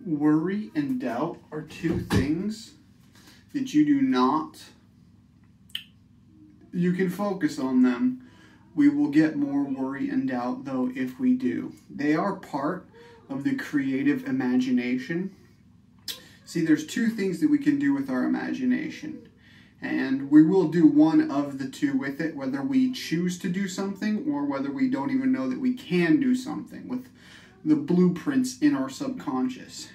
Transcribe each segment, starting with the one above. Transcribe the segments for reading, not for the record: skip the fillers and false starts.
Worry and doubt are two things that you can focus on them. We will get more worry and doubt, though, if we do. They are part of the creative imagination. See, there's two things that we can do with our imagination. And we will do one of the two with it, whether we choose to do something or whether we don't even know that we can do something with the blueprints in our subconscious.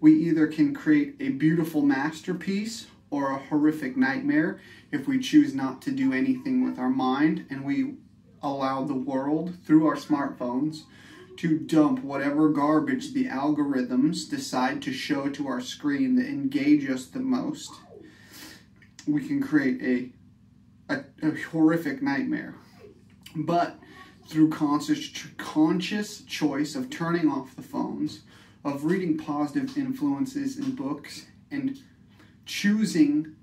We either can create a beautiful masterpiece or a horrific nightmare if we choose not to do anything with our mind and we allow the world, through our smartphones, to dump whatever garbage the algorithms decide to show to our screen that engage us the most. We can create a horrific nightmare. But through conscious choice of turning off the phones, of reading positive influences in books, and choosing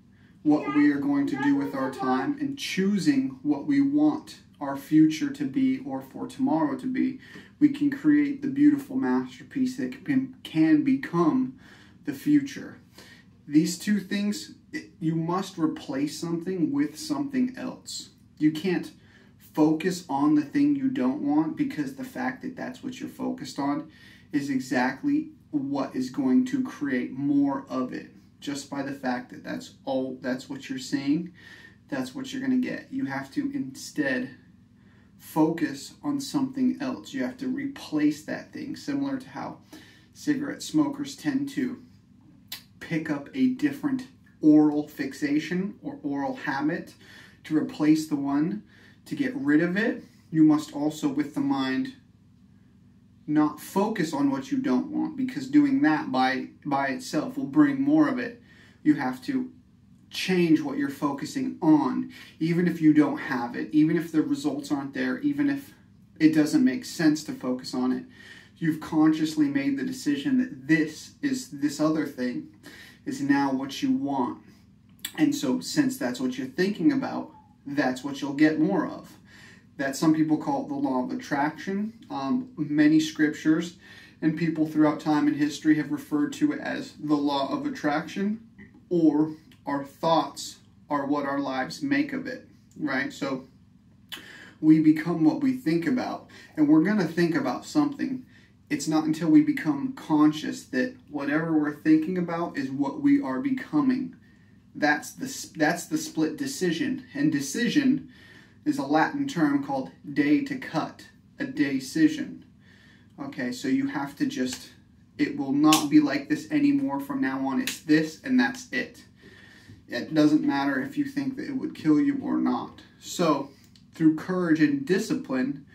what we are going to do with our time, and choosing what we want our future to be or for tomorrow to be, we can create the beautiful masterpiece that can become the future. These two things, you must replace something with something else. You can't focus on the thing you don't want, because the fact that that's what you're focused on is exactly what is going to create more of it. Just by the fact that that's what you're seeing, that's what you're going to get. You have to instead focus on something else. You have to replace that thing, similar to how cigarette smokers tend to pick up a different oral fixation or oral habit to replace the one, to get rid of it. You must also, with the mind, not focus on what you don't want, because doing that by itself will bring more of it. You have to change what you're focusing on, even if you don't have it, even if the results aren't there, even if it doesn't make sense to focus on it. You've consciously made the decision that this other thing is now what you want. And so since that's what you're thinking about, that's what you'll get more of. That some people call it the law of attraction. Many scriptures and people throughout time and history have referred to it as the law of attraction, or our thoughts are what our lives make of it, right? So we become what we think about, and we're going to think about something. It's not until we become conscious that whatever we're thinking about is what we are becoming. That's the split decision, and decision is a Latin term called de to cut, a decision. Okay, so you have to just, it will not be like this anymore from now on. It's this and that's it. It doesn't matter if you think that it would kill you or not. So, through courage and discipline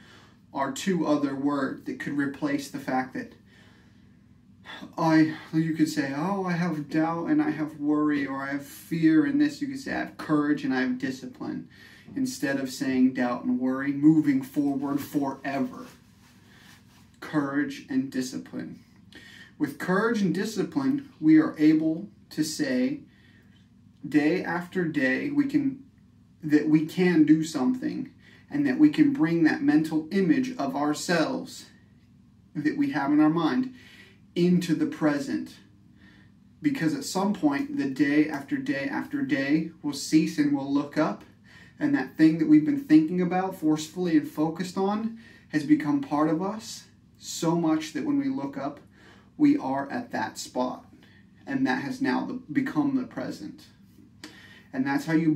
are two other words that could replace the fact that you could say, oh, I have doubt and I have worry, or I have fear and this. You could say I have courage and I have discipline. Instead of saying doubt and worry, moving forward forever. Courage and discipline. With courage and discipline, we are able to say day after day that we can do something, and that we can bring that mental image of ourselves that we have in our mind into the present. Because at some point, the day after day after day will cease, and we'll look up, and that thing that we've been thinking about forcefully and focused on has become part of us so much that when we look up, we are at that spot. And that has now become the present. And that's how you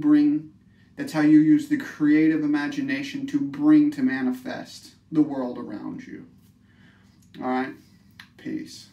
use the creative imagination to bring to manifest the world around you. All right? Peace.